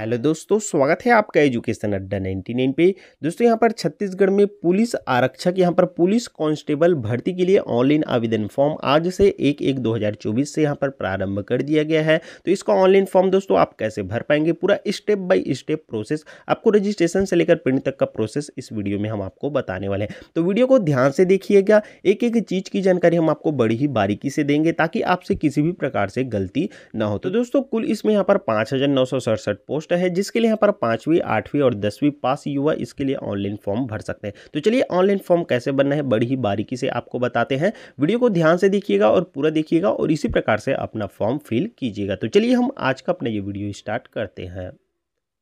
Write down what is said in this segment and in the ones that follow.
Hello दोस्तों, स्वागत है आपका एजुकेशन अड्डा 99 पे। दोस्तों यहाँ पर छत्तीसगढ़ में पुलिस आरक्षक यहाँ पर पुलिस कांस्टेबल भर्ती के लिए ऑनलाइन आवेदन फॉर्म आज से 1/1/2024 से यहाँ पर प्रारंभ कर दिया गया है। तो इसका ऑनलाइन फॉर्म दोस्तों आप कैसे भर पाएंगे, पूरा स्टेप बाय स्टेप प्रोसेस, आपको रजिस्ट्रेशन से लेकर प्रिंट तक का प्रोसेस इस वीडियो में हम आपको बताने वाले हैं। तो वीडियो को ध्यान से देखिएगा, एक एक चीज की जानकारी हम आपको बड़ी ही बारीकी से देंगे ताकि आपसे किसी भी प्रकार से गलती ना हो। तो दोस्तों कुल इसमें यहाँ पर 5,967 पोस्ट है, जिसके लिए यहाँ पर 5वीं 8वीं और 10वीं पास युवा इसके लिए ऑनलाइन फॉर्म भर सकते हैं। तो चलिए ऑनलाइन फॉर्म कैसे बनना है बड़ी ही बारीकी से आपको बताते हैं। वीडियो को ध्यान से देखिएगा और पूरा देखिएगा और इसी प्रकार से अपना फॉर्म फिल कीजिएगा। तो चलिए हम आज का अपना ये वीडियो स्टार्ट करते हैं।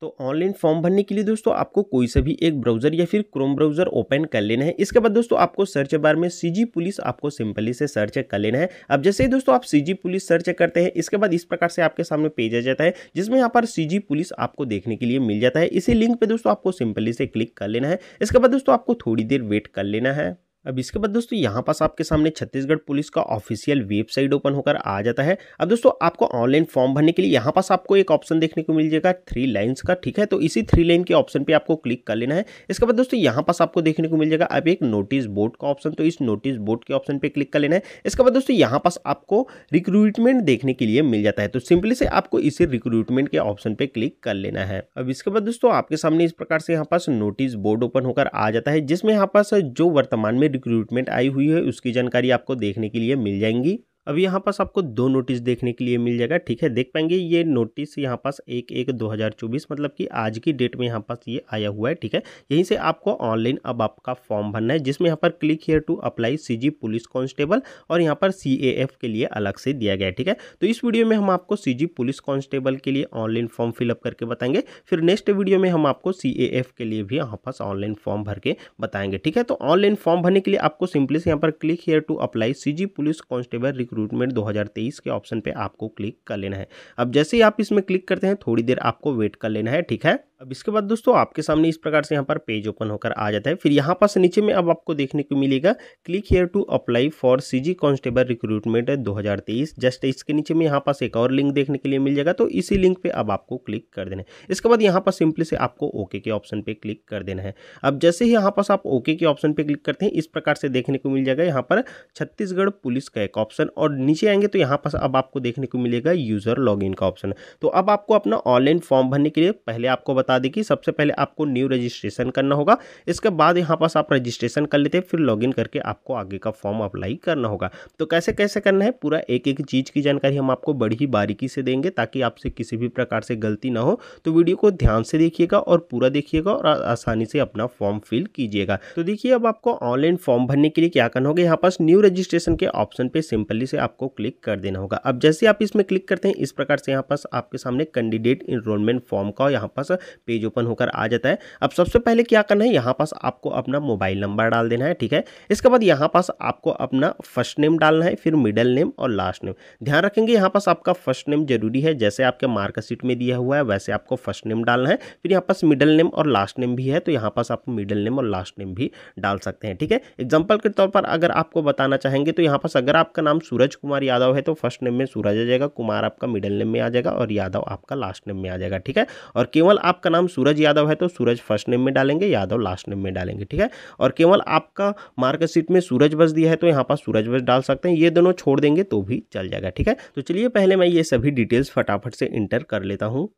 तो ऑनलाइन फॉर्म भरने के लिए दोस्तों आपको कोई सा भी एक ब्राउजर या फिर क्रोम ब्राउजर ओपन कर लेना है। इसके बाद दोस्तों आपको सर्च बार में सीजी पुलिस आपको सिंपली से सर्च कर लेना है। अब जैसे ही दोस्तों आप सीजी पुलिस सर्च करते हैं, इसके बाद इस प्रकार से आपके सामने पेज आ जाता है जिसमें यहाँ पर सीजी पुलिस आपको देखने के लिए मिल जाता है। इसी लिंक पे दोस्तों आपको सिंपली से क्लिक कर लेना है। इसके बाद दोस्तों आपको थोड़ी देर वेट कर लेना है। अब इसके बाद दोस्तों यहाँ पास आपके सामने छत्तीसगढ़ पुलिस का ऑफिशियल वेबसाइट ओपन होकर आ जाता है। अब दोस्तों आपको ऑनलाइन फॉर्म भरने के लिए यहाँ पास आपको एक ऑप्शन देखने को मिल जाएगा 3 लाइन्स का, ठीक है। तो इसी 3 लाइन के ऑप्शन पे आपको क्लिक कर लेना है। इसके बाद दोस्तों यहाँ पास आपको देखने को मिल जाएगा अब एक नोटिस बोर्ड का ऑप्शन, तो इस नोटिस बोर्ड के ऑप्शन पे क्लिक कर लेना है। इसके बाद दोस्तों यहाँ पास आपको रिक्रूटमेंट देखने के लिए मिल जाता है, तो सिंपली से आपको इसी रिक्रूटमेंट के ऑप्शन पे क्लिक कर लेना है। अब इसके बाद दोस्तों आपके सामने इस प्रकार से यहाँ पास नोटिस बोर्ड ओपन होकर आ जाता है, जिसमें यहाँ पास जो वर्तमान में रिक्रूटमेंट आई हुई है उसकी जानकारी आपको देखने के लिए मिल जाएंगी। अब यहाँ पास आपको 2 नोटिस देखने के लिए मिल जाएगा, ठीक है। देख पाएंगे ये नोटिस यहाँ पास 1/1/2024 मतलब कि आज की डेट में यहाँ पास ये आया हुआ है, ठीक है। यहीं से आपको ऑनलाइन अब आपका फॉर्म भरना है, जिसमें यहाँ पर click here to apply CG police constable और यहाँ पर CAF के लिए अलग से दिया गया है, ठीक है। तो इस वीडियो में हम आपको सीजी पुलिस कांस्टेबल के लिए ऑनलाइन फॉर्म फिलअप करके बताएंगे, फिर नेक्स्ट वीडियो में हम आपको CAF के लिए भी यहाँ पास ऑनलाइन फॉर्म भर के बताएंगे, ठीक है। तो ऑनलाइन फॉर्म भरने के लिए आपको सिंपली से यहाँ पर click here to apply CG police constable recruitment 2023 के ऑप्शन पे आपको क्लिक कर लेना है। अब जैसे ही आप इसमें क्लिक करते हैं थोड़ी देर आपको वेट कर लेना है, ठीक है। अब इसके बाद दोस्तों आपके सामने इस प्रकार से यहाँ पर पेज ओपन होकर आ जाता है। फिर यहाँ पास नीचे में अब आपको देखने को मिलेगा click here to apply for CG constable recruitment 2023। Just इसके नीचे में यहाँ पास एक और लिंक देखने के लिए मिल जाएगा, तो इसी लिंक पे अब आपको क्लिक कर देना है। इसके बाद यहाँ पर सिंपली से आपको ओके के ऑप्शन पे क्लिक कर देना है। अब जैसे ही यहाँ पास आप ओके के ऑप्शन पे क्लिक करते हैं, इस प्रकार से देखने को मिल जाएगा यहाँ पर छत्तीसगढ़ पुलिस का एक ऑप्शन, और नीचे आएंगे तो यहाँ पास अब आपको देखने को मिलेगा यूजर लॉगिन का ऑप्शन। तो अब आपको अपना ऑनलाइन फॉर्म भरने के लिए पहले आपको बता दें कि सबसे पहले आपको न्यू रजिस्ट्रेशन करना होगा। इसके बाद यहाँ पास आप रजिस्ट्रेशन कर लेते हैं, फिर लॉगिन करके आपको आगे का फॉर्म अप्लाई करना होगा। तो कैसे कैसे करना है पूरा एक एक चीज की जानकारी हम आपको बड़ी ही बारीकी से देंगे ताकि आपसे किसी भी प्रकार से गलती ना हो। तो वीडियो को ध्यान से देखिएगा और पूरा देखिएगा और आसानी से अपना फॉर्म फिल कीजिएगा। तो देखिए अब आपको ऑनलाइन फॉर्म भरने के लिए क्या करना होगा, यहाँ पास न्यू रजिस्ट्रेशन के ऑप्शन पे सिंपली से आपको क्लिक कर देना होगा। अब जैसे आप इसमें क्लिक करते हैं, इस प्रकार से यहाँ पास आपके सामने कैंडिडेट इनरोलमेंट फॉर्म का यहाँ पास पेज ओपन होकर आ जाता है। अब सबसे पहले क्या करना है, यहाँ पास आपको अपना मोबाइल नंबर डाल देना है, ठीक है। इसके बाद यहाँ पास आपको अपना फर्स्ट नेम डालना है, फिर मिडिल नेम और लास्ट नेम। ध्यान रखेंगे यहाँ पास आपका फर्स्ट नेम जरूरी है, जैसे आपके मार्कशीट में दिया हुआ है वैसे आपको फर्स्ट नेम डालना है। फिर यहाँ पास मिडिल नेम और लास्ट नेम भी है, तो यहाँ पास आप मिडिल नेम और लास्ट नेम भी डाल सकते हैं, ठीक है। एग्जाम्पल के तौर पर अगर आपको बताना चाहेंगे तो यहाँ पास अगर आपका नाम सूरज कुमार यादव है तो फर्स्ट नेम में सूरज आ जाएगा, कुमार आपका मिडिल नेम में आ जाएगा और यादव आपका लास्ट नेम में आ जाएगा, ठीक है। और केवल आपका नाम सूरज यादव है तो सूरज फर्स्ट नेम में डालेंगे, यादव लास्ट नेम में डालेंगे, ठीक है। और केवल आपका मार्कशीट में सूरज बस दिया है तो यहाँ पास सूरज बस डाल सकते हैं, ये दोनों छोड़ देंगे तो भी चल जाएगा, ठीक है। तो चलिए पहले मैं ये सभी डिटेल्स फटाफट से इंटर कर लेता हूँ।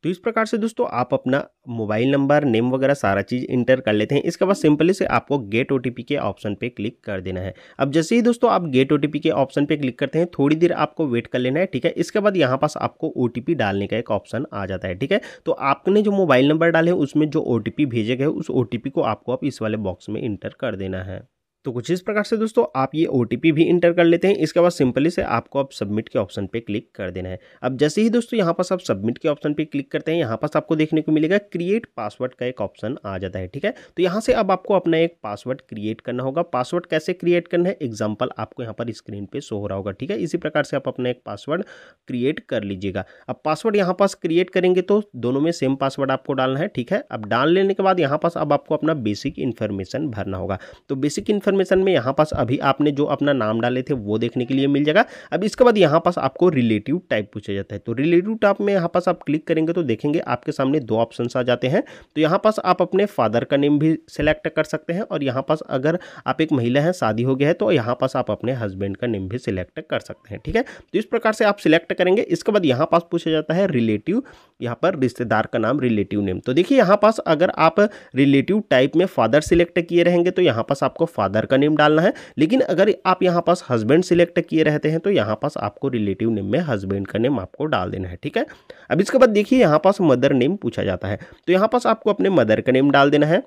तो इस प्रकार से दोस्तों आप अपना मोबाइल नंबर, नेम वगैरह सारा चीज़ इंटर कर लेते हैं। इसके बाद सिंपली से आपको गेट OTP के ऑप्शन पे क्लिक कर देना है। अब जैसे ही दोस्तों आप गेट OTP के ऑप्शन पे क्लिक करते हैं, थोड़ी देर आपको वेट कर लेना है, ठीक है। इसके बाद यहाँ पास आपको OTP डालने का एक ऑप्शन आ जाता है, ठीक है। तो आपने जो मोबाइल नंबर डाले उसमें जो OTP भेजे गए उस OTP को आपको अब इस वाले बॉक्स में इंटर कर देना है। तो कुछ इस प्रकार से दोस्तों आप ये OTP भी इंटर कर लेते हैं। इसके बाद सिंपली से आपको अब सबमिट के ऑप्शन पे क्लिक कर देना है। अब जैसे ही दोस्तों यहाँ पास आप सबमिट के ऑप्शन पे क्लिक करते हैं, यहाँ पास आपको देखने को मिलेगा क्रिएट पासवर्ड का एक ऑप्शन आ जाता है, ठीक है। तो यहाँ से अब आपको अपना एक पासवर्ड क्रिएट करना होगा। पासवर्ड कैसे क्रिएट करना है एग्जाम्पल आपको यहाँ पर स्क्रीन पे शो हो रहा होगा, ठीक है। इसी प्रकार से आप अपना एक पासवर्ड क्रिएट कर लीजिएगा। अब पासवर्ड यहाँ पास क्रिएट करेंगे तो दोनों में सेम पासवर्ड आपको डालना है, ठीक है। अब डाल लेने के बाद यहाँ पास अब आपको अपना बेसिक इन्फॉर्मेशन भरना होगा। तो बेसिक इन्फॉर्मेशन में यहाँ पास अभी आपने जो अपना नाम डाले थे वो देखने के लिए मिल जाएगा। अब इसके बाद यहाँ पास आपको रिलेटिव टाइप पूछा जाता है। तो रिलेटिव टाइप में यहाँ पास आप क्लिक करेंगे तो देखेंगे आपके सामने दो ऑप्शंस आ जाते हैं। तो यहाँ पास आप अपने फादर का नेम भी सिलेक्ट कर सकते हैं और यहाँ पास अगर आप एक महिला हैं, शादी हो गया है, तो यहाँ पास आप अपने हस्बैंड का नेम भी सिलेक्ट कर सकते हैं। ठीक है, तो इस प्रकार से आप सिलेक्ट करेंगे। इसके बाद यहाँ पास पूछा जाता है रिलेटिव, यहाँ पर रिश्तेदार का नाम, रिलेटिव नेम। तो देखिए यहाँ पास अगर आप रिलेटिव टाइप में फादर सिलेक्ट किए रहेंगे तो यहाँ पास आपको फादर का नेम डालना है, लेकिन अगर आप यहाँ पास हस्बैंड सिलेक्ट किए रहते हैं तो यहाँ पास आपको रिलेटिव नेम में हस्बैंड का नेम आपको डाल देना है। ठीक है, अब इसके बाद देखिए यहाँ पास मदर नेम पूछा जाता है, तो यहाँ पास आपको अपने मदर का नेम डाल देना है।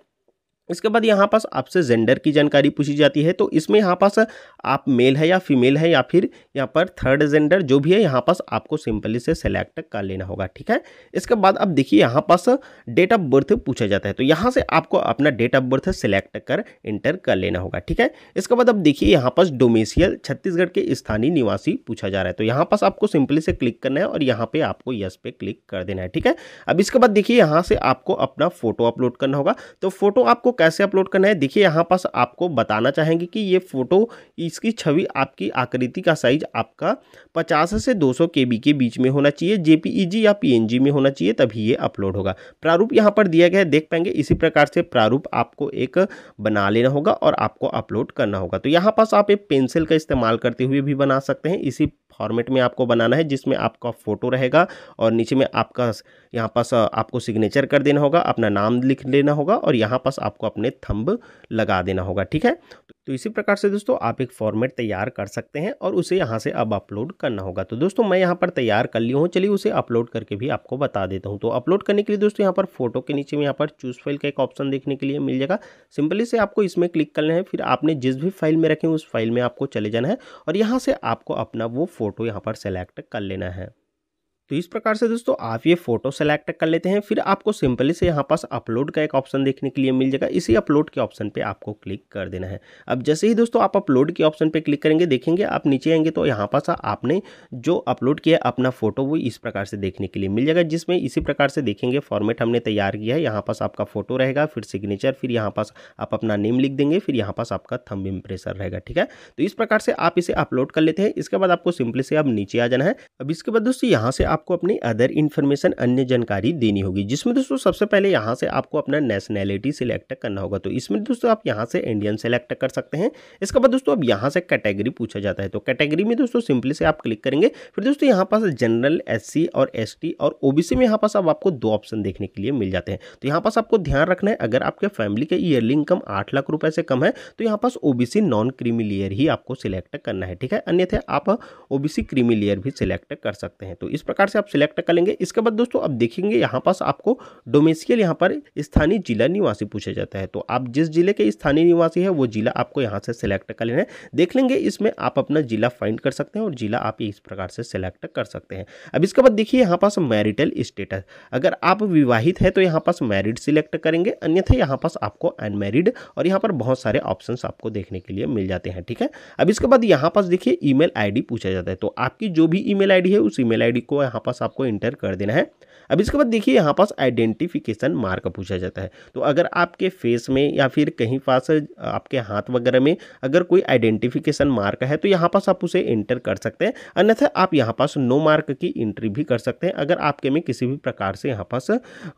इसके बाद यहाँ पास आपसे जेंडर की जानकारी पूछी जाती है, तो इसमें यहाँ पास आप मेल है या फीमेल है या फिर यहाँ पर थर्ड जेंडर जो भी है यहाँ पास आपको सिंपली से सेलेक्ट कर लेना होगा। ठीक है, इसके बाद अब देखिए यहाँ पास डेट ऑफ बर्थ पूछा जाता है, तो यहाँ से आपको अपना डेट ऑफ बर्थ सेलेक्ट कर इंटर कर लेना होगा। ठीक है, इसके बाद अब देखिए यहाँ पास डोमिसाइल छत्तीसगढ़ के स्थानीय निवासी पूछा जा रहा है, तो यहाँ पास आपको सिंपली से क्लिक करना है और यहाँ पे आपको यस पे क्लिक कर देना है। ठीक है, अब इसके बाद देखिए यहाँ से आपको अपना फोटो अपलोड करना होगा। तो फोटो आपको कैसे अपलोड करना है, देखिए यहाँ पास आपको बताना चाहेंगे कि ये फोटो, इसकी छवि, आपकी आकृति का साइज आपका 50 से 200 KB के बीच में होना चाहिए, JPEG या PNG में होना चाहिए, तभी ये अपलोड होगा। प्रारूप यहाँ पर दिया गया है, देख पाएंगे। इसी प्रकार से प्रारूप आपको एक बना लेना होगा और आपको अपलोड करना होगा। तो यहाँ पास आप एक पेंसिल का इस्तेमाल करते हुए भी बना सकते हैं। इसी फॉर्मेट में आपको बनाना है जिसमें आपका फोटो रहेगा और नीचे में आपका यहाँ पास आपको सिग्नेचर कर देना होगा, अपना नाम लिख लेना होगा और यहाँ पास आपको अपने थंब लगा देना होगा। ठीक है, तो इसी प्रकार से दोस्तों आप एक फॉर्मेट तैयार कर सकते हैं और उसे यहाँ से अब अपलोड करना होगा। तो दोस्तों मैं यहाँ पर तैयार कर लिया हूँ, चलिए उसे अपलोड करके भी आपको बता देता हूँ। तो अपलोड करने के लिए दोस्तों यहाँ पर फोटो के नीचे में यहाँ पर चूज फाइल का एक ऑप्शन देखने के लिए मिल जाएगा। सिंपली से आपको इसमें क्लिक करना है, फिर आपने जिस भी फाइल में रखे उस फाइल में आपको चले जाना है और यहाँ से आपको अपना वो फोटो यहाँ पर सेलेक्ट कर लेना है। तो इस प्रकार से दोस्तों आप ये फोटो सेलेक्ट कर लेते हैं, फिर आपको सिंपली से यहाँ पास अपलोड का एक ऑप्शन देखने के लिए मिल जाएगा। इसी अपलोड के ऑप्शन पे आपको क्लिक कर देना है। अब जैसे ही दोस्तों आप अपलोड के ऑप्शन पे क्लिक करेंगे, देखेंगे आप नीचे आएंगे तो यहाँ पास आपने जो अपलोड किया अपना फोटो वो इस प्रकार से देखने के लिए मिल जाएगा, जिसमें इसी प्रकार से देखेंगे फॉर्मेट हमने तैयार किया है। यहाँ पास आपका फोटो रहेगा, फिर सिग्नेचर, फिर यहाँ पास आप अपना नेम लिख देंगे, फिर यहाँ पास आपका थंब इम्प्रेशन रहेगा। ठीक है, तो इस प्रकार से आप इसे अपलोड कर लेते हैं। इसके बाद आपको सिंपली से अब नीचे आ जाना है। अब इसके बाद दोस्तों यहाँ से आपको अपनी अदर इन्फॉर्मेशन, अन्य जानकारी देनी होगी, जिसमें दोस्तों सबसे पहले यहाँ से आपको अपना नेशनैलिटी सिलेक्ट करना होगा। तो इसमें दोस्तों आप यहाँ से इंडियन सेलेक्ट कर सकते हैं। इसके बाद दोस्तों अब यहाँ से कैटेगरी पूछा जाता है, तो कैटेगरी में दोस्तों सिंपली से आप क्लिक करेंगे। फिर दोस्तों यहाँ पास जनरल, SC और ST और OBC में यहाँ पास अब आपको दो ऑप्शन देखने के लिए मिल जाते हैं। तो यहाँ पास आपको ध्यान रखना है, अगर आपके फैमिली का ईयरली इनकम 8 लाख रुपए से कम है तो यहाँ पास OBC नॉन क्रीमी लेयर ही आपको सिलेक्ट करना है। ठीक है, अन्यथा आप OBC क्रीमी लेयर भी सिलेक्ट कर सकते हैं। तो इस प्रकार से आप सिलेक्ट कर लेंगे। इसके बाद दोस्तों अब देखेंगे यहाँ पास आपको डोमेस्टियल, यहाँ पर स्थानीय जिला निवासी पूछा जाता है। तो आप जिस जिले के स्थानीय निवासी है वो जिला आपको यहाँ से सिलेक्ट कर लेना है। देख लेंगे इसमें आप अपना जिला फाइंड कर सकते हैं और जिला आप इस प्रकार से सिलेक्ट कर सकते हैं। अब इसके बाद देखिए यहाँ पास मैरिटल स्टेटस, अगर आप विवाहित है तो यहाँ पास मैरिड सिलेक्ट करेंगे, अन्यथा यहाँ पास आपको अनमैरिड, और यहाँ पर बहुत सारे ऑप्शन आपको देखने के लिए मिल जाते हैं। ठीक है, अब इसके बाद यहाँ पास देखिए ईमेल ID पूछा जाता है। तो आपकी जो भी ईमेल ID है उस ईमेल ID को यहाँ पास आपको इंटर कर देना है। अब इसके बाद देखिए यहाँ पास आइडेंटिफिकेशन मार्क पूछा जाता है। तो अगर आपके फेस में या फिर कहीं पास आपके हाथ वगैरह में अगर कोई आइडेंटिफिकेशन मार्क है तो यहाँ पास आप उसे एंटर कर सकते हैं, अन्यथा आप यहाँ पास नो मार्क की एंट्री भी कर सकते हैं अगर आपके में किसी भी प्रकार से यहाँ पास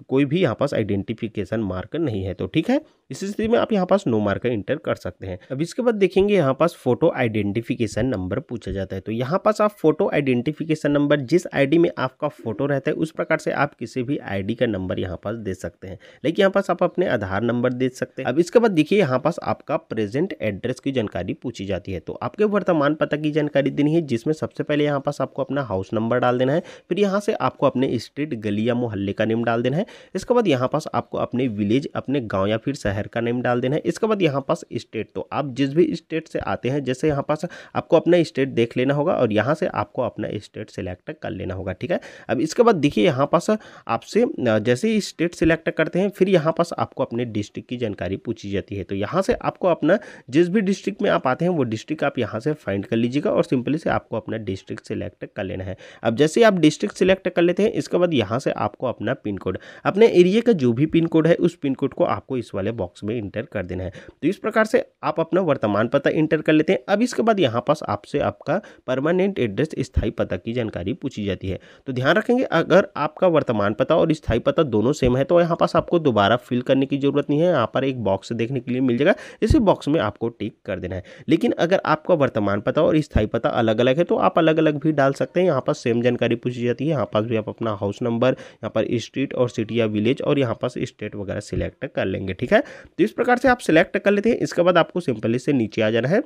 कोई भी यहाँ पास आइडेंटिफिकेशन मार्क नहीं है। तो ठीक है, इस स्थिति में आप यहाँ पास नो मार्क एंटर कर सकते हैं। अब इसके बाद देखेंगे यहाँ पास फोटो आइडेंटिफिकेशन नंबर पूछा जाता है। तो यहाँ पास आप फोटो आइडेंटिफिकेशन नंबर, जिस ID में आपका फोटो रहता है उस प्रकार से आप किसी भी ID का नंबर यहाँ पास दे सकते हैं, लेकिन यहाँ पास आप अपने आधार नंबर दे सकते हैं। अब इसके बाद देखिए यहाँ पास आपका प्रेजेंट एड्रेस की जानकारी पूछी जाती है। तो आपके वर्तमान पता की जानकारी देनी है, जिसमें सबसे पहले यहाँ पास आपको अपना हाउस नंबर डाल देना है, फिर यहाँ से आपको अपने स्ट्रीट, गली या मोहल्ले का नेम डाल देना है। इसके बाद यहाँ पास आपको अपने विलेज, अपने गाँव या फिर शहर का नेम डाल देना है। इसके बाद यहाँ पास स्टेट, तो आप जिस भी स्टेट से आते हैं, जैसे यहाँ पास आपको अपना स्टेट देख लेना होगा और यहाँ से आपको अपना स्टेट सिलेक्ट कर लेना होगा। ठीक है, अब इसके बाद देखिए यहाँ पास आपसे जैसे ही स्टेट सिलेक्ट करते हैं फिर यहाँ पास आपको अपने डिस्ट्रिक्ट की जानकारी पूछी जाती है। तो यहाँ से आपको अपना जिस भी डिस्ट्रिक्ट में आप आते हैं वो डिस्ट्रिक्ट आप यहाँ से फाइंड कर लीजिएगा और सिंपली से आपको अपना डिस्ट्रिक्ट सिलेक्ट कर लेना है। अब जैसे आप डिस्ट्रिक्ट सिलेक्ट कर लेते हैं, इसके बाद यहाँ से आपको अपना पिन कोड, अपने एरिया का जो भी पिन कोड है उस पिन कोड को आपको इस वाले बॉक्स में इंटर कर देना है। तो इस प्रकार से आप अपना वर्तमान पता इंटर कर लेते हैं। अब इसके बाद यहाँ पास आपसे आपका परमानेंट एड्रेस, स्थायी पता की जानकारी पूछी जाती है। तो ध्यान रखेंगे, अगर आपका वर्तमान पता और स्थायी पता दोनों सेम है तो यहाँ पास आपको दोबारा फिल करने की जरूरत नहीं है। यहाँ पर एक बॉक्स देखने के लिए मिल जाएगा, इसी बॉक्स में आपको टिक कर देना है। लेकिन अगर आपका वर्तमान पता और स्थायी पता अलग अलग है तो आप अलग अलग भी डाल सकते हैं। यहाँ पर सेम जानकारी पूछी जाती है। यहाँ पास भी आप अपना हाउस नंबर, यहाँ पर स्ट्रीट और सिटी या विलेज और यहाँ पास स्टेट वगैरह सिलेक्ट कर लेंगे। ठीक है, तो इस प्रकार से आप सिलेक्ट कर लेते हैं। इसके बाद आपको सिंपली से नीचे आ जाना है।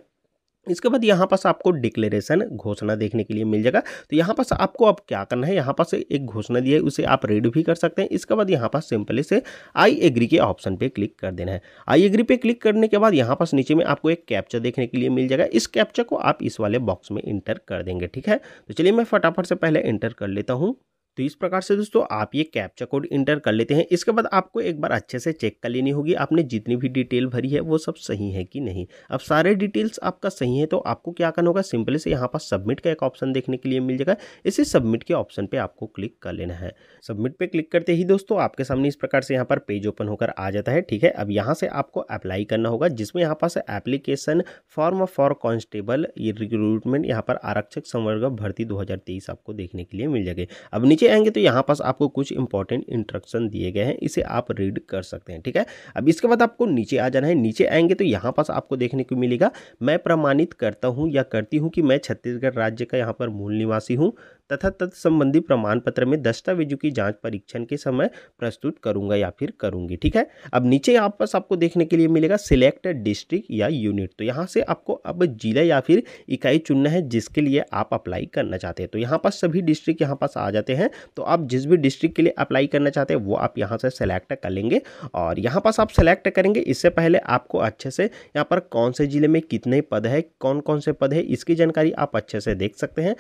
इसके बाद यहाँ पास आपको डिक्लेरेशन घोषणा देखने के लिए मिल जाएगा। तो यहाँ पास आपको अब क्या करना है, यहाँ पास एक घोषणा दी है, उसे आप रीड भी कर सकते हैं। इसके बाद यहाँ पास सिंपली से आई एग्री के ऑप्शन पे क्लिक कर देना है। आई एग्री पे क्लिक करने के बाद यहाँ पास नीचे में आपको एक कैप्चा देखने के लिए मिल जाएगा। इस कैप्चा को आप इस वाले बॉक्स में इंटर कर देंगे। ठीक है, तो चलिए मैं फटाफट से पहले इंटर कर लेता हूँ। तो इस प्रकार से दोस्तों आप ये कैप्चा कोड इंटर कर लेते हैं। इसके बाद आपको एक बार अच्छे से चेक कर लेनी होगी आपने जितनी भी डिटेल भरी है वो सब सही है कि नहीं। अब सारे डिटेल्स आपका सही है तो आपको क्या करना होगा, सिंपली से यहाँ पर सबमिट का एक ऑप्शन देखने के लिए मिल जाएगा। इसी सबमिट के ऑप्शन पे आपको क्लिक कर लेना है। सबमिट पे क्लिक करते ही दोस्तों आपके सामने इस प्रकार से यहाँ पर पेज ओपन होकर आ जाता है। ठीक है, अब यहाँ से आपको अप्लाई करना होगा, जिसमें यहाँ पास application form for constable recruitment, यहाँ पर आरक्षक संवर्ग भर्ती 2023 आपको देखने के लिए मिल जाएगी। अब नीचे आएंगे तो यहाँ पास आपको कुछ इंपॉर्टेंट इंस्ट्रक्शन दिए गए हैं, इसे आप रीड कर सकते हैं। ठीक है, अब इसके बाद आपको नीचे आ जाना है। नीचे आएंगे तो यहाँ पास आपको देखने को मिलेगा, मैं प्रमाणित करता हूँ या करती हूँ कि मैं छत्तीसगढ़ राज्य का यहाँ पर मूल निवासी हूँ तथा तत्संबंधी प्रमाण पत्र में दस्तावेजों की जांच परीक्षण के समय प्रस्तुत करूंगा या फिर करूंगी। ठीक है, अब नीचे यहाँ पास आपको देखने के लिए मिलेगा सिलेक्ट डिस्ट्रिक्ट या यूनिट। तो यहाँ से आपको अब जिला या फिर इकाई चुनना है जिसके लिए आप अप्लाई करना चाहते हैं। तो यहाँ पास सभी डिस्ट्रिक्ट यहाँ पास आ जाते हैं। तो आप जिस भी डिस्ट्रिक्ट के लिए अप्लाई करना चाहते हैं वो आप यहाँ से सेलेक्ट कर लेंगे और यहाँ पास आप सेलेक्ट करेंगे। इससे पहले आपको अच्छे से यहाँ पर कौन से जिले में कितने पद है, कौन कौन से पद है, इसकी जानकारी आप अच्छे से देख सकते हैं।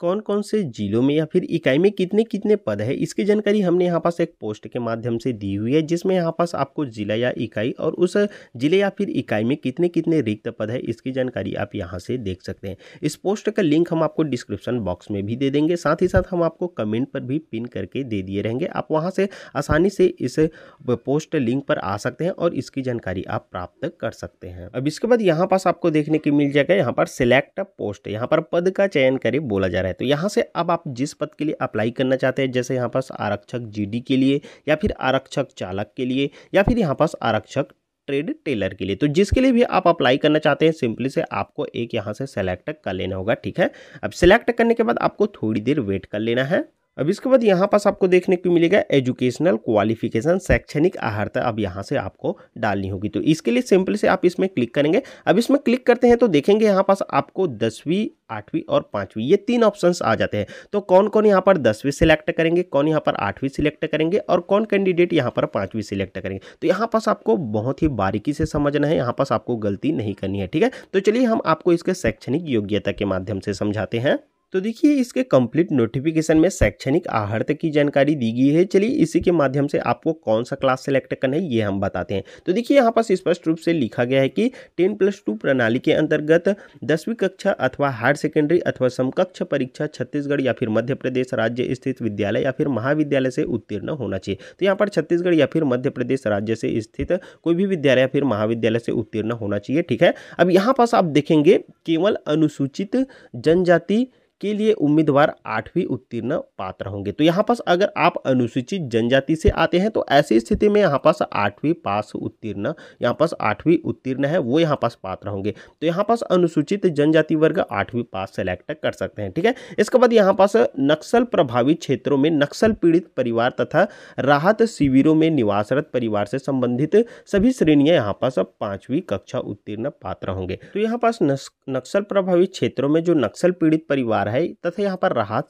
कौन कौन से जिलों में या फिर इकाई में कितने कितने पद है इसकी जानकारी हमने यहाँ पास एक पोस्ट के माध्यम से दी हुई है, जिसमें यहाँ पास आपको जिला या इकाई और उस जिले या फिर इकाई में कितने कितने रिक्त पद है इसकी जानकारी आप यहाँ से देख सकते हैं। इस पोस्ट का लिंक हम आपको डिस्क्रिप्शन बॉक्स में भी दे देंगे, साथ ही साथ हम आपको कमेंट पर भी पिन करके दे दिए रहेंगे। आप वहाँ से आसानी से इस पोस्ट लिंक पर आ सकते हैं और इसकी जानकारी आप प्राप्त कर सकते हैं। अब इसके बाद यहाँ पास आपको देखने को मिल जाएगा यहाँ पर सिलेक्ट पोस्ट, यहाँ पर पद का चयन करें बोला जा रहा है। तो यहाँ से अब आप जिस पद के लिए अप्लाई करना चाहते हैं, जैसे यहाँ पास आरक्षक जीडी के लिए या फिर आरक्षक चालक के लिए या फिर यहाँ पास आरक्षक ट्रेड टेलर के लिए, तो जिसके लिए भी आप अप्लाई करना चाहते हैं सिंपली से आपको एक यहाँ से सेलेक्ट कर लेना होगा। ठीक है, अब सिलेक्ट करने के बाद आपको थोड़ी देर वेट कर लेना है। अब इसके बाद यहाँ पास आपको देखने को मिलेगा एजुकेशनल क्वालिफिकेशन, शैक्षणिक अर्हता अब यहाँ से आपको डालनी होगी। तो इसके लिए सिंपल से आप इसमें क्लिक करेंगे। अब इसमें क्लिक करते हैं तो देखेंगे यहाँ पास आपको 10वीं 8वीं और 5वीं ये 3 ऑप्शंस आ जाते हैं। तो कौन कौन यहाँ पर 10वीं सिलेक्ट करेंगे, कौन यहाँ पर 8वीं सिलेक्ट करेंगे और कौन कैंडिडेट यहाँ पर 5वीं सिलेक्ट करेंगे। तो यहाँ पास आपको बहुत ही बारीकी से समझना है, यहाँ पास आपको गलती नहीं करनी है। ठीक है, तो चलिए हम आपको इसके शैक्षणिक योग्यता के माध्यम से समझाते हैं। तो देखिए इसके कंप्लीट नोटिफिकेशन में शैक्षणिक अर्हता की जानकारी दी गई है। चलिए इसी के माध्यम से आपको कौन सा क्लास सेलेक्ट करना है ये हम बताते हैं। तो देखिए यहाँ पास स्पष्ट रूप से लिखा गया है कि 10+2 प्रणाली के अंतर्गत 10वीं कक्षा अथवा हायर सेकेंडरी अथवा समकक्ष परीक्षा छत्तीसगढ़ या फिर मध्य प्रदेश राज्य स्थित विद्यालय या फिर महाविद्यालय से उत्तीर्ण होना चाहिए। तो यहाँ पर छत्तीसगढ़ या फिर मध्य प्रदेश राज्य से स्थित कोई भी विद्यालय या फिर महाविद्यालय से उत्तीर्ण होना चाहिए। ठीक है, अब यहाँ पास आप देखेंगे केवल अनुसूचित जनजाति के लिए उम्मीदवार 8वीं उत्तीर्ण पात्र होंगे। तो यहाँ पास अगर आप अनुसूचित जनजाति से आते हैं तो ऐसी स्थिति में यहाँ पास 8वीं पास उत्तीर्ण, यहाँ पास 8वीं उत्तीर्ण है वो यहाँ पास पात्र होंगे। तो यहाँ पास अनुसूचित जनजाति वर्ग 8वीं पास सेलेक्ट कर सकते हैं। ठीक है, इसके बाद यहाँ पास नक्सल प्रभावित क्षेत्रों में नक्सल पीड़ित परिवार तथा राहत शिविरों में निवासरत परिवार से संबंधित सभी श्रेणियां यहाँ पास 5वीं कक्षा उत्तीर्ण पात्र होंगे। तो यहाँ पास नक्सल प्रभावित क्षेत्रों में जो नक्सल पीड़ित परिवार है तथा यहाँ पर राहत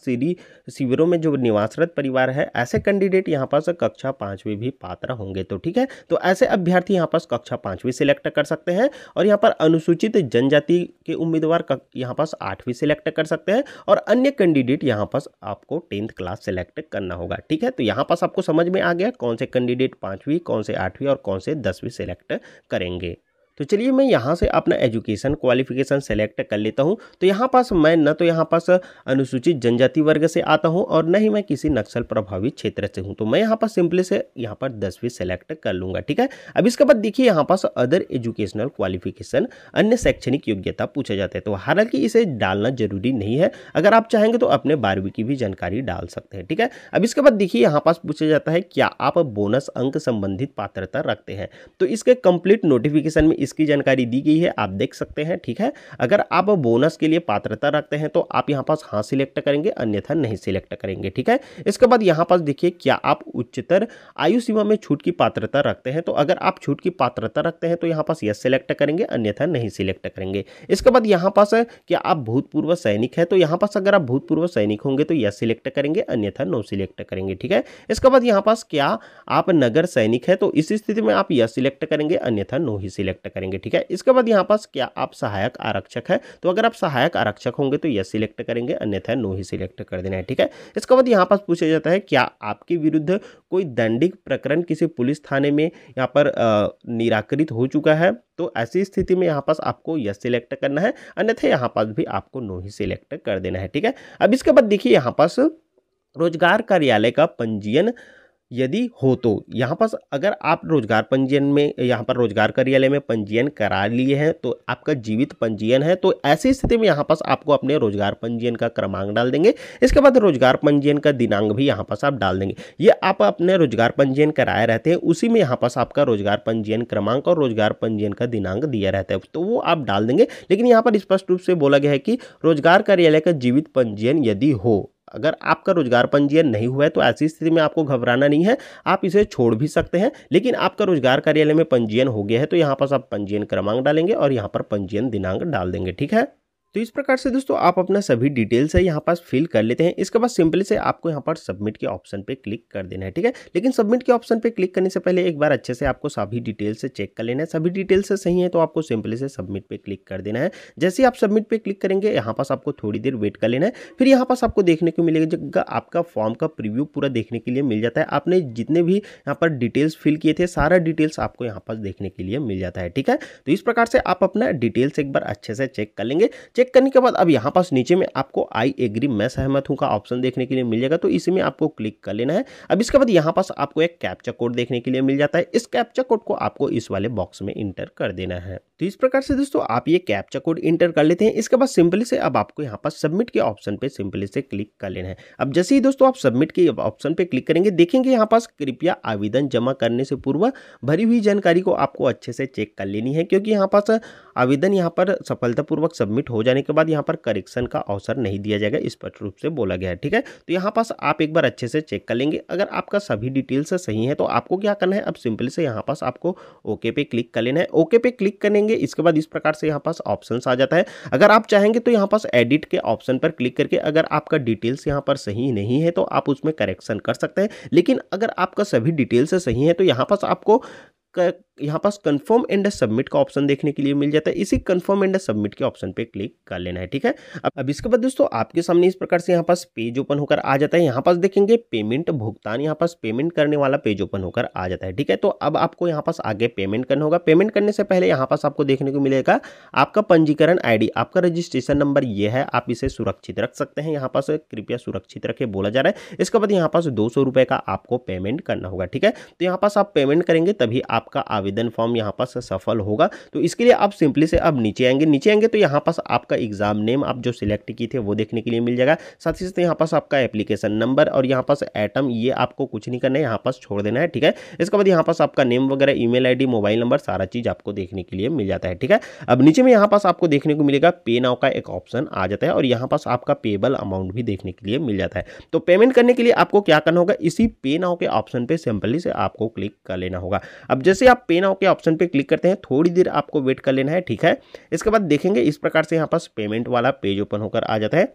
शिविरों में जो निवासरत परिवार है ऐसे कैंडिडेट यहाँ पास कक्षा 5वीं भी पात्र होंगे। तो ठीक है, तो ऐसे अभ्यर्थी यहाँ पास कक्षा 5वीं सिलेक्ट कर सकते हैं और यहाँ पर अनुसूचित जनजाति के उम्मीदवार यहाँ पास 8वीं सिलेक्ट कर सकते हैं और अन्य कैंडिडेट यहाँ पास आपको 10th क्लास सेलेक्ट करना होगा। ठीक है, तो यहाँ पास आपको समझ में आ गया कौन से कैंडिडेट 5वीं, कौन से 8वीं और कौन से 10वीं सिलेक्ट करेंगे। तो चलिए मैं यहाँ से अपना एजुकेशन क्वालिफिकेशन सेलेक्ट कर लेता हूँ। तो यहाँ पास मैं न तो यहाँ पास अनुसूचित जनजाति वर्ग से आता हूँ और न ही मैं किसी नक्सल प्रभावित क्षेत्र से हूँ। तो मैं यहाँ पर सिंपली से यहाँ पर 10वीं सेलेक्ट कर लूँगा, ठीक है। अब इसके बाद देखिए यहाँ पास अदर एजुकेशनल क्वालिफिकेशन, अन्य शैक्षणिक योग्यता पूछा जाता है। तो हालांकि इसे डालना जरूरी नहीं है, अगर आप चाहेंगे तो अपने 12वीं की भी जानकारी डाल सकते हैं, ठीक है। अब इसके बाद देखिए यहाँ पास पूछा जाता है क्या आप बोनस अंक संबंधित पात्रता रखते हैं। तो इसके कंप्लीट नोटिफिकेशन में इसकी जानकारी दी गई है, आप देख सकते हैं, ठीक है। अगर आप बोनस के लिए पात्रता रखते हैं तो आप यहाँ पास हाँ सिलेक्ट करेंगे, अन्यथा नहीं सिलेक्ट करेंगे, ठीक है। इसके बाद यहाँ पास देखिए क्या आप उच्चतर आयु सीमा में छूट की पात्रता रखते हैं। तो अगर आप छूट की पात्रता रखते हैं तो यहाँ पास यस सिलेक्ट करेंगे, अन्यथा नहीं सिलेक्ट करेंगे। इसके बाद यहाँ पास क्या आप भूतपूर्व सैनिक है। तो यहाँ पास अगर आप भूतपूर्व सैनिक होंगे तो यस सिलेक्ट करेंगे, अन्यथा नो सिलेक्ट करेंगे, ठीक है। इसके बाद यहाँ पास क्या आप नगर सैनिक है। तो इस स्थिति में आप यस सिलेक्ट करेंगे, अन्यथा नो ही सिलेक्ट करेंगे, ठीक है। इसके बाद यहाँ पास क्या आप सहायक आरक्षक है। तो अगर आप सहायक आरक्षक होंगे तो यस सिलेक्ट करेंगे, अन्यथा नो ही सिलेक्ट कर देना है, ठीक है। इसके बाद यहाँ पास पूछा जाता है क्या आपके विरुद्ध कोई दंडिक प्रकरण किसी पुलिस थाने में यहाँ पर निराकृत हो चुका है। तो ऐसी स्थिति में यहाँ पास आपको यस सिलेक्ट करना है, अन्यथा यहाँ पास भी आपको नो ही सिलेक्ट कर देना है, ठीक है। अब इसके बाद देखिए यहाँ पास रोजगार कार्यालय का पंजीयन यदि हो तो यहाँ पास अगर आप रोजगार पंजीयन में यहाँ पर रोजगार कार्यालय में पंजीयन करा लिए हैं तो आपका जीवित पंजीयन है। तो ऐसी स्थिति में यहाँ पास आपको अपने रोजगार पंजीयन का क्रमांक डाल देंगे। इसके बाद रोजगार पंजीयन का दिनांक भी यहाँ पास आप डाल देंगे। ये आप अपने रोजगार पंजीयन कराए रहते हैं, उसी में यहाँ पास आपका रोजगार पंजीयन क्रमांक और रोजगार पंजीयन का दिनांक दिया रहता है, तो वो आप डाल देंगे। लेकिन यहाँ पर स्पष्ट रूप से बोला गया है कि रोजगार कार्यालय का जीवित पंजीयन यदि हो। अगर आपका रोजगार पंजीयन नहीं हुआ है तो ऐसी स्थिति में आपको घबराना नहीं है, आप इसे छोड़ भी सकते हैं। लेकिन आपका रोजगार कार्यालय में पंजीयन हो गया है तो यहाँ पर आप पंजीयन क्रमांक डालेंगे और यहाँ पर पंजीयन दिनांक डाल देंगे, ठीक है। तो इस प्रकार से दोस्तों आप अपना सभी डिटेल्स है यहाँ पास फिल कर लेते हैं। इसके बाद सिंपली से आपको यहाँ पर सबमिट के ऑप्शन पे क्लिक कर देना है, ठीक है। लेकिन सबमिट के ऑप्शन पे क्लिक करने से पहले एक बार अच्छे से आपको सभी डिटेल्स से चेक कर लेना है। सभी डिटेल्स से सही है तो आपको सिंपली से सबमिट पे क्लिक कर देना है। जैसे ही आप सबमिट पे क्लिक करेंगे यहाँ पास आपको थोड़ी देर वेट कर लेना है। फिर यहाँ पास आपको देखने को मिलेगा आपका फॉर्म का प्रीव्यू पूरा देखने के लिए मिल जाता है। आपने जितने भी यहाँ पर डिटेल्स फिल किए थे सारा डिटेल्स आपको यहाँ पास देखने के लिए मिल जाता है, ठीक है। तो इस प्रकार से आप अपना डिटेल्स एक बार अच्छे से चेक कर लेंगे। चेक करने के बाद अब यहाँ पास नीचे में आपको आई एग्री मैं सहमत हूँ का ऑप्शन देखने के लिए मिल जाएगा, तो इसी में आपको क्लिक कर लेना है। अब इसके बाद यहाँ पास आपको एक कैप्चा कोड देखने के लिए मिल जाता है। इस कैप्चा कोड को आपको इस वाले बॉक्स में इंटर कर देना है। तो इस प्रकार से दोस्तों आप ये कैप्चा कोड इंटर कर लेते हैं। इसके बाद सिंपली से अब आपको यहाँ पास सबमिट के ऑप्शन पे सिंपली से क्लिक कर लेना है। अब जैसे ही दोस्तों आप सबमिट के ऑप्शन पे क्लिक करेंगे देखेंगे यहाँ पास कृपया आवेदन जमा करने से पूर्व भरी हुई जानकारी को आपको अच्छे से चेक कर लेनी है, क्योंकि यहाँ पास आवेदन यहाँ पर सफलतापूर्वक सबमिट हो जाने के बाद यहाँ पर करेक्शन का अवसर नहीं दिया जाएगा, स्पष्ट रूप से बोला गया है, ठीक है। तो यहाँ पास आप एक बार अच्छे से चेक कर लेंगे। अगर आपका सभी डिटेल्स सही है तो आपको क्या करना है, अब सिंपली से यहाँ पास आपको ओके पे क्लिक कर लेना है। ओके पे क्लिक करेंगे इसके बाद इस प्रकार से यहाँ पास ऑप्शंस आ जाता है। अगर आप चाहेंगे तो यहाँ पास एडिट के ऑप्शन पर क्लिक करके अगर आपका डिटेल्स यहाँ पर सही नहीं है तो आप उसमें करेक्शन कर सकते हैं। लेकिन अगर आपका सभी डिटेल्स सही है तो यहाँ पास आपको यहाँ पास कंफर्म एंड सबमिट का ऑप्शन देखने के लिए मिल जाता है। इसी कंफर्म एंड सबमिट के ऑप्शन पे क्लिक कर लेना है, ठीक है। अब इसके बाद दोस्तों आपके सामने इस प्रकार से यहाँ पास पेज ओपन होकर आ जाता है। यहाँ पास देखेंगे पेमेंट भुगतान, यहाँ पास पेमेंट करने वाला पेज ओपन होकर आ जाता है, ठीक है। तो अब आपको यहाँ पास आगे पेमेंट करना होगा। पेमेंट करने से पहले यहाँ पास आपको देखने को मिलेगा आपका पंजीकरण ID, आपका रजिस्ट्रेशन नंबर ये है, आप इसे सुरक्षित रख सकते हैं। यहाँ पास कृपया सुरक्षित रखे बोला जा रहा है। इसके बाद यहाँ पास 200 रुपये का आपको पेमेंट करना होगा, ठीक है। तो यहाँ पास आप पेमेंट करेंगे तभी आपका आवेदन फॉर्म यहाँ पास सफल होगा। तो इसके लिए आप सिंपली से अब नीचे आएंगे तो यहाँ पास आपका एग्जाम नेम आप जो सिलेक्ट किए थे वो देखने के लिए मिल जाएगा। साथ ही साथ यहाँ पास आपका एप्लीकेशन नंबर और यहाँ पास एटम, ये आपको कुछ नहीं करना है, यहाँ पास छोड़ देना है, ठीक है। इसके बाद यहाँ पास आपका नेम वगैरह, ईमेल ID, मोबाइल नंबर, सारा चीज आपको देखने के लिए मिल जाता है, ठीक है। अब नीचे में यहाँ पास आपको देखने को मिलेगा पे नाउ का एक ऑप्शन आ जाता है और यहाँ पास आपका पेबल अमाउंट भी देखने के लिए मिल जाता है। तो पेमेंट करने के लिए आपको क्या करना होगा, इसी पे नाउ के ऑप्शन पे सिंपली से आपको क्लिक कर लेना होगा। अब जैसे आप पे नाउ के ऑप्शन पे क्लिक करते हैं थोड़ी देर आपको वेट कर लेना है, ठीक है। इसके बाद देखेंगे इस प्रकार से यहाँ पास पेमेंट वाला पेज ओपन होकर आ जाता है।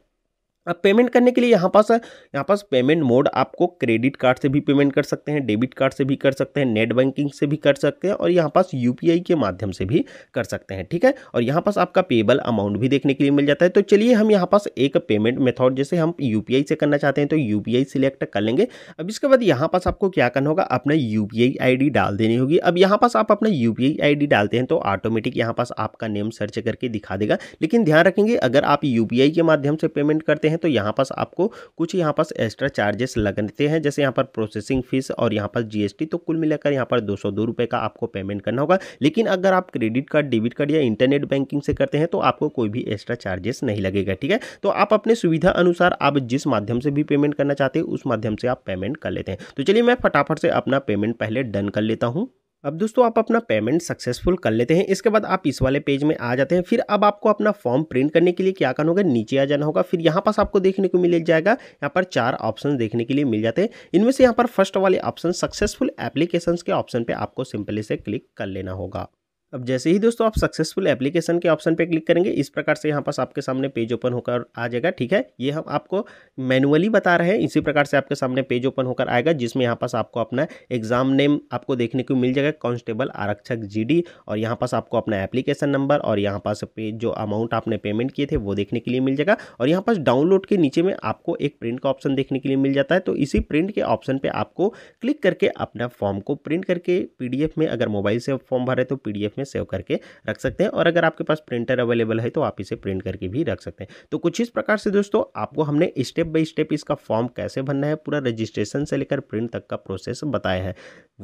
अब पेमेंट करने के लिए यहाँ पास पेमेंट मोड आपको क्रेडिट कार्ड से भी पेमेंट कर सकते हैं, डेबिट कार्ड से भी कर सकते हैं, नेट बैंकिंग से भी कर सकते हैं और यहाँ पास यूपीआई के माध्यम से भी कर सकते हैं, ठीक है। और यहाँ पास आपका पेबल अमाउंट भी देखने के लिए मिल जाता है। तो चलिए हम यहाँ पास एक पेमेंट मेथड, जैसे हम यूपीआई से करना चाहते हैं तो यूपीआई सिलेक्ट कर लेंगे। अब इसके बाद यहाँ पास आपको क्या करना होगा, अपना यूपीआई आईडी डाल देनी होगी। अब यहाँ पास आप अपना यूपीआई आईडी डालते हैं तो ऑटोमेटिक यहाँ पास आपका नेम सर्च करके दिखा देगा। लेकिन ध्यान रखेंगे, अगर आप यूपीआई के माध्यम से पेमेंट करते हैं तो यहाँ पास आपको कुछ यहाँ पास एक्स्ट्रा चार्जेस लगते हैं, जैसे यहाँ पर प्रोसेसिंग फीस और यहाँ पर जीएसटी। तो कुल मिलाकर यहाँ पर 202 रुपये का आपको पेमेंट करना होगा। लेकिन अगर आप क्रेडिट कार्ड, डेबिट कार्ड या इंटरनेट बैंकिंग से करते हैं तो आपको कोई भी एक्स्ट्रा चार्जेस नहीं लगेगा, ठीक है। तो आप अपने सुविधा अनुसार आप जिस माध्यम से भी पेमेंट करना चाहते हैं उस माध्यम से आप पेमेंट कर लेते हैं। तो चलिए मैं फटाफट से अपना पेमेंट पहले डन कर लेता हूँ। अब दोस्तों आप अपना पेमेंट सक्सेसफुल कर लेते हैं। इसके बाद आप इस वाले पेज में आ जाते हैं। फिर अब आपको अपना फॉर्म प्रिंट करने के लिए क्या करना होगा, नीचे आ जाना होगा। फिर यहाँ पास आपको देखने को मिल जाएगा, यहाँ पर 4 ऑप्शन देखने के लिए मिल जाते हैं। इनमें से यहाँ पर फर्स्ट वाले ऑप्शन सक्सेसफुल एप्लीकेशंस के ऑप्शन पे आपको सिंपली से क्लिक कर लेना होगा। अब जैसे ही दोस्तों आप सक्सेसफुल एप्लीकेशन के ऑप्शन पे क्लिक करेंगे, इस प्रकार से यहाँ पास आपके सामने पेज ओपन होकर आ जाएगा, ठीक है। ये हम आपको मैनुअली बता रहे हैं, इसी प्रकार से आपके सामने पेज ओपन होकर आएगा, जिसमें यहाँ पास आपको अपना एग्जाम नेम आपको देखने को मिल जाएगा, कांस्टेबल आरक्षक जीडी। और यहाँ पास आपको अपना एप्लीकेशन नंबर और यहाँ पास पे जो अमाउंट आपने पेमेंट किए थे वो देखने के लिए मिल जाएगा। और यहाँ पास डाउनलोड के नीचे में आपको एक प्रिंट का ऑप्शन देखने के लिए मिल जाता है। तो इसी प्रिंट के ऑप्शन पे आपको क्लिक करके अपना फॉर्म को प्रिंट करके पीडीएफ में, अगर मोबाइल से फॉर्म भरे तो पीडीएफ में सेव करके रख सकते हैं। और अगर आपके पास प्रिंटर अवेलेबल है तो आप इसे प्रिंट करके भी रख सकते हैं। तो कुछ इस प्रकार से दोस्तों आपको हमने स्टेप बाय स्टेप इसका फॉर्म कैसे भरना है, पूरा रजिस्ट्रेशन से लेकर प्रिंट तक का प्रोसेस बताया है।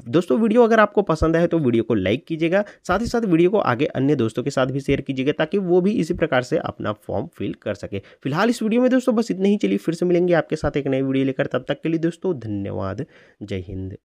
दोस्तों वीडियो अगर आपको पसंद आए तो वीडियो को लाइक कीजिएगा, साथ ही साथ वीडियो को आगे अन्य दोस्तों के साथ भी शेयर कीजिएगा, ताकि वो भी इसी प्रकार से अपना फॉर्म फिल कर सके। फिलहाल इस वीडियो में दोस्तों बस इतना ही। चलिए फिर से मिलेंगे आपके साथ एक नई वीडियो लेकर, तब तक के लिए दोस्तों धन्यवाद। जय हिंद।